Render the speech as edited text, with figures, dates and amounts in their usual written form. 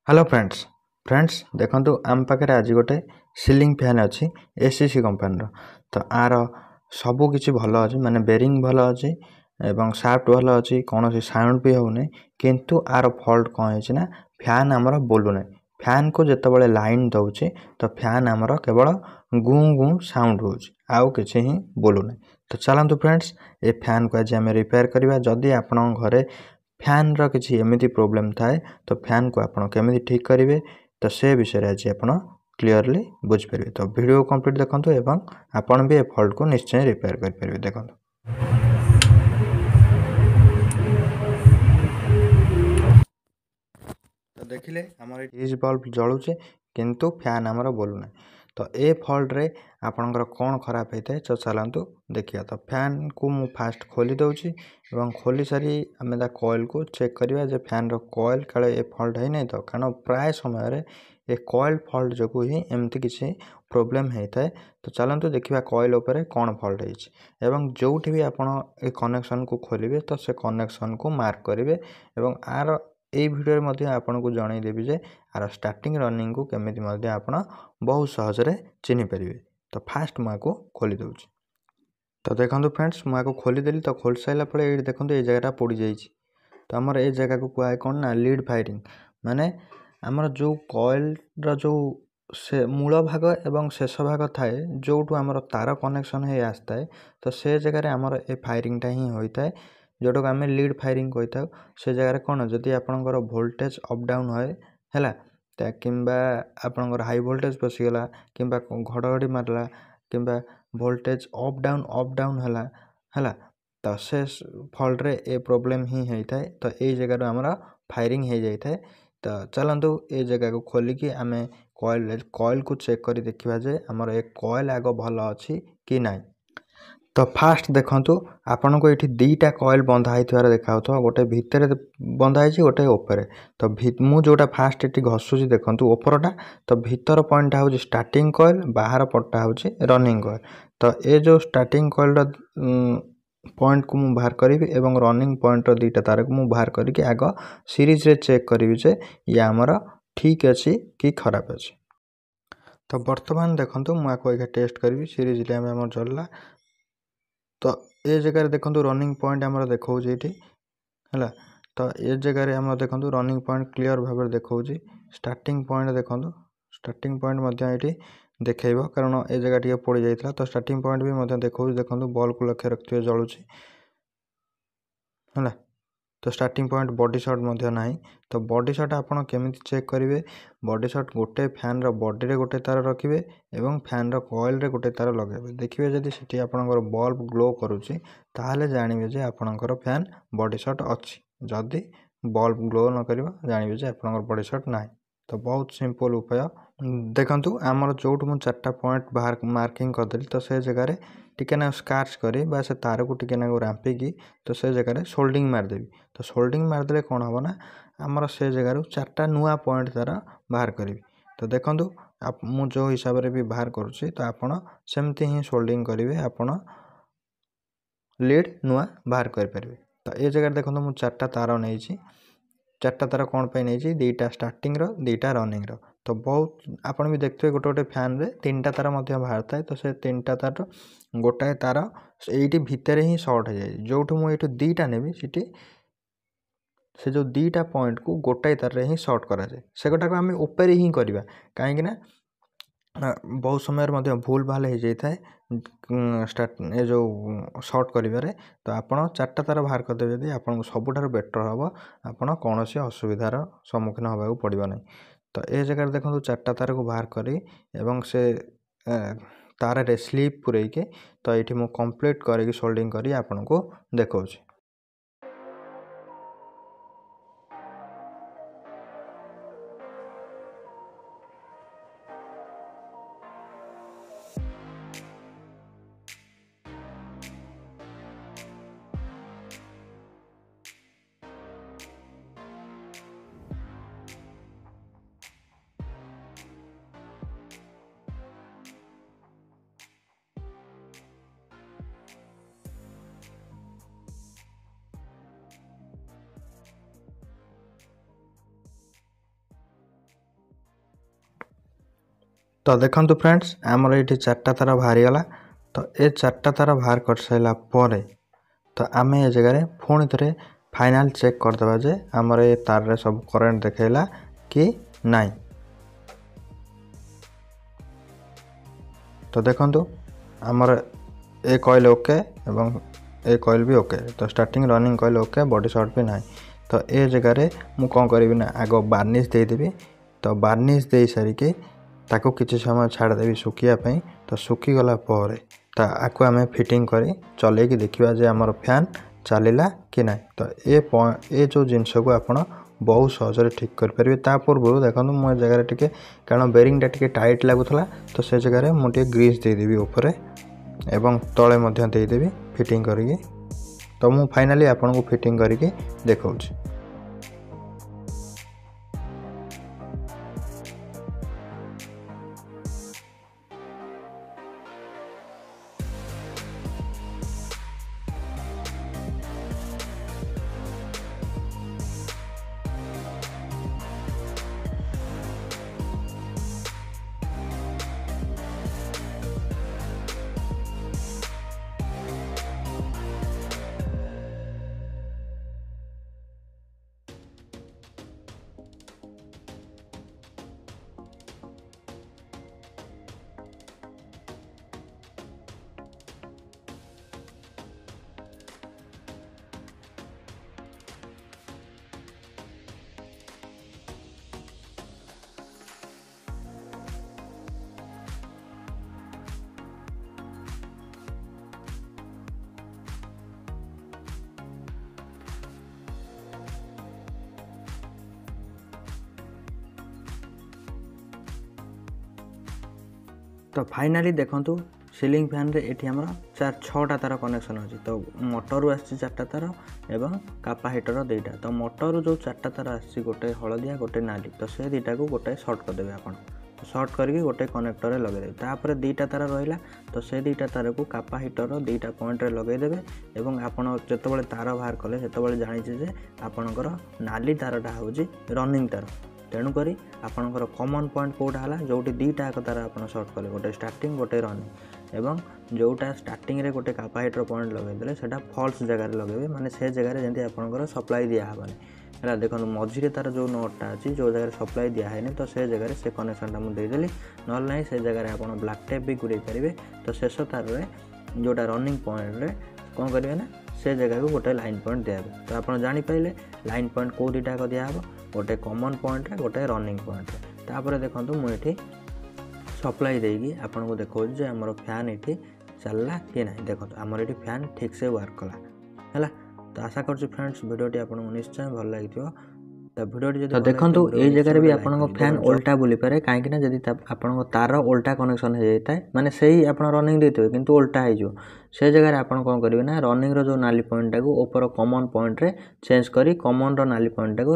Hello friends देखंतु आम पाखे आज गोटे सीलिंग फैन अच्छी एसीसी कंपनी तो आर सबू किसी भल अच्छी माने बेरिंग भल अच्छी एवं शाफ्ट भल अच्छी कौन साउंड भी होने किंतु आर फॉल्ट कौन है ना फैन आमर बोलूना फैन को जिते लाइन दौचे तो फैन आमर केवल गु गु साउंड हो आउ किसी ही बोलूना। तो चलतु फ्रेंड्स ये फैन को आज आम रिपेयर करवा जदि आपण घरे फैन रो किसी एमिति प्रोब्लेम थाए तो फैन को आपण केमिति ठीक करेंगे तो से विषय आज आपण क्लीयरली बुझिपारे। तो वीडियो कंप्लीट देखंतु एवं आपण भी ए फॉल्ट को निश्चय रिपेयर कर पारे। देखंतु तो देखिले हमर फ्यूज बल्ब जळुचे किंतु फैन हमर बोलुना। तो ए फॉल्ट रे आपनकर कौन खराब होता है तो चलतु देखिए। तो फैन को मु फास्ट खोली दउची एवं खोली सारी आम कॉइल को चेक करवा जे फैन रो कॉइल काले ए फॉल्ट है नहीं तो कारण प्राय समय रे ए कॉइल फॉल्ट जो ही एमती किसी प्रोब्लेम होता है। तो चलतु देखिए कॉइल उपरे कौन फॉल्ट है एवं जोठी भी आपण ए कनेक्शन को खोलिबे तो से कनेक्शन को मार्क करेंगे एवं आर এই ভিডিওରେ ମଧ୍ୟ ଆପଣଙ୍କୁ ଜଣାଇଦେବି ଯେ ଆର ଷ୍ଟାର୍ଟିଂ ରନିଂକୁ କେମିତି ମଧ୍ୟ ଆପଣ ବହୁତ ସହଜରେ ଚିହ୍ନି ପାରିବେ। ତ ଫାଷ୍ଟ ମୁଁ ଆକୁ ଖୋଲି ଦେଉଛି। ତ ଦେଖନ୍ତୁ ଫ୍ରେଣ୍ଡସ୍ ମୁଁ ଆକୁ ଖୋଲିଦେଲି। ତ ଖୋଲି ସାରିଲା ପରେ ଏଇଠି ଦେଖନ୍ତୁ ଏଇ ଜାଗାଟା ପୋଡ଼ିଯାଇଛି। ତ ଆମର ଏ ଜାଗାକୁ କୁହାଏ କ'ଣ ନା ଲିଡ୍ ଫାୟାରିଂ ମାନେ ଆମର ଯେଉଁ କଏଲ୍ର ଯେଉଁ ସେ ମୂଳ ଭାଗ ଏବଂ ଶେଷ ଭାଗ ଥାଏ ଯେଉଁଠୁ ଆମର ତାର କନେକ୍ସନ୍ ହେଇ ଆସିଥାଏ ତ ସେ ଜାଗାରେ ଆମର ଏ ଫାୟାରିଂଟା ହିଁ ହୋଇଥାଏ जोटा आम लीड फायरिंग कही था। से जगह कौन जदि आपंकर वोल्टेज अप डाउन हुए है कि आपंकर हाई वोल्टेज पशिगला कि घड़घड़ी मारला कि वोल्टेज अप डाउन है तो से फॉल्ट रे ए प्रोब्लेम ही होता है। तो ये जगह आमर फायरिंग हो जाए। तो चलतु ये जगह को खोलिकी आम कॉइल को चेक कर देखा जे आमर ए कॉइल आग भल अच्छी कि ना। तो फास्ट देखंतु आपन को ये दीटा कॉइल बंधा होइथिवार देखा तो गोटे भितर बंधा है गोटे ऊपर। तो मु जोटा फास्ट ये घसुची देखंतु ऊपरटा तो भीतर पॉइंटा हूँ स्टार्टिंग कॉइल बाहर पट्टा हूँ रनिंग कॉइल। तो ये जो स्टार्टिंग कॉइल पॉइंट को मु बाहर करी एवं रनिंग पॉइंट दीटा तार को मु बाहर करके आग सीरीज रे चेक करी जे या आमर ठीक अच्छी कि खराब अच्छी। तो बर्तमान देखंतु मु आको टेस्ट करी सीरीज लैम्प आमर चलला। तो ये जगह देखो रनिंग पॉइंट आम देखा है। तो ये जगह आम देखो रनिंग पॉइंट क्लीयर भाव देखा स्टार्टिंग पॉइंट देखो स्टार्टिंग पॉइंट ये देखो कारण ये जगह टी पड़ जाता। तो स्टार्टिंग पॉइंट भी देखा देखो बॉल को लक्ष्य रखिए जलुची है। तो स्टार्टिंग पॉइंट बॉडी शॉट ना। तो बॉडी शॉट आपड़ केमी चेक करेंगे बॉडी शॉट गोटे फैन रो बॉडी रे गोटे तार रखिए एवं फैन रो कॉइल रे गोटे तार लगे देखिए जदि सेठी आपनकर बल्ब ग्लो करूची ताहले जानिबे जे आपनकर फैन बॉडी शॉट अच्छी। जदि बल्ब ग्लो न करिवो जानिबे जे आपनकर बॉडी शॉट नाही। तो बहुत सिंपल उपाय देखंतु आमर जोठु मु 4टा पॉइंट बाहर मार्किंग करदेली। तो से जगह टिके ना स्कार्च करी बा से तार को टिके ना रांपिकी तो से जगह सोल्डिंग मारदेवी। तो सोल्डिंग मारदेले कौन हम ना आमर से जगह 4टा नुआ पॉइंट तार बाहर करी। तो देखंतु मु जो हिसाब रे भी बाहर करुची तो आपण सेमती ही सोल्डिंग करेंगे आपण लीड नुआ बाहर कर पारे। तो ये जगह देखो मु 4टा तार नहीं 4टा तार कौन पे नहीं 2टा स्टार्टिंग रो 2टा रनिंग रो। तो बहुत आपन भी देखते गोटे गोटे फैन रे 3टा तार बाहर थाए। तो से 3टा तार गोटाए तार ये भितर ही सर्ट हो जाए जो मुझे 2टा नेबी से जो 2टा पॉइंट को गोटाए तार ही सर्ट करा जाए से गोटा को आम ऊपर ही करवा कहीं बहुत समय भूल भाल हो जाए स्टार्ट ये जो सर्ट करें। तो आपड़ 4टा तार बाहर करदे यदि आपको सबुठार बेटर हम आपड़ कौन सी असुविधार सम्मुखीन होगा पड़ो ना। तो ये जगह देखो 4टा तार को बाहर करी एवं से तार रे स्लीप पुरैके तो ये मुझे कंप्लीट करके सोल्डिंग करी आपन को देखौछि। तो देखंतु फ्रेंड्स आमर ये 4टा तार बाहरी गला। तो ये 4टा तार बाहर कर साइला परे तो आम ए जगह पुणी थे फाइनाल चेक करदे जे आमर ये तार रे सब करेंट देखला कि नाई। तो देखंतु आमर ए कॉइल ओके एवं ए कॉइल भी ओके। तो starting running coil okay body shot भी ना। तो ये जगह मु कौन करी ना आग बार्निश देदेवी। तो बार्निश दे सारिके ताको किसी समय छाड़देवी सुखापी। तो सुखीगला तो आपको आम फिटिंग कर चल देखा जे आमर फैन चलला कि ना। तो ये जो जिनस को आप बहुत सहज ठीक करेंगे। ता पूर्व देखो मुझे जगह टे कारण बेरिंगटा टे टाइट लगुला तो से जगह मुझे ग्रीस देदेवी ऊपर एवं तले मध्य देदेवी फिटिंग करी। तो मु फाइनाली आपन को फिटिंग करके देखाऊँ। तो फाइनाली देखंतु सीलिंग फैन रे एठी हमर 4-6टा तार कनेक्शन अछि। तो मोटर रु आछि 4टा तार एवं कापा हीटर 2टा। तो मोटर जो 4टा तार आछि गोटे हलदिया गोटे नाली। तो से दुटा को गोटे शॉर्ट कर देबे आपण। तो शॉर्ट करके गोटे कनेक्टर रे लगे देबे। तापर 2टा तार रहिला तो से 2टा तार को कापा हीटर 2टा पॉइंट रे लगे देबे एवं आपण जतबेले तार बाहर कले सेतबेले जानि जे आपणकर नाली तारटा होछि रनिंग तार। तेणुक आपणकर कॉमन पॉइंट कोटा है जो 2टा तार आप शॉर्ट कले गोटे स्टार्टिंग गोटे रनिंग एवं जोटा स्टार्टिंग रे गोटे कापाइटर पॉइंट लगेदे सेटा फॉल्स जगह लगे माने से जगह जमी आपंकर सप्लाई दिहबानी है। देखो मझे तार जो नोटा अच्छी जो जगह सप्लाई दिहनी तो से जगह से कनेक्शनटा मुझे देदेली ना ना से जगह आप ब्लैक टेप भी गुड़े पारे। तो शेष तार रे जोटा रनिंग पॉइंट रे कौन करेंगे ना से जगह को गोटे लाइन पॉइंट दिया। तो आप जापारे लाइन पॉइंट कौ दुटा दिहब गोटे कॉमन पॉइंट रे गोटे रनिंग पॉइंट रे। तापर देखो मुझे सप्लाई देगी आपन को देखो जे हमर फैन ये चलला कि ना। देखो आमर ये फैन ठीक से वर्क कला है। तो आशा कर फ्रेंड्स वीडियोटी आपको निश्चय भल लगी। तो वीडियोटी तो देखो ये जगह भी आपन फैन उल्टा बुली पारे कहीं जदि आपन तार उल्टा कनेक्शन हो जाता है माने सही आप रनिंग देते किंतु उल्टा हो से जगह आप कौन करेंगे ना रनिंग रो जो नाली पॉइंट को ऊपर कॉमन पॉइंट रे चेंज करी कॉमन रो नाली पॉइंट को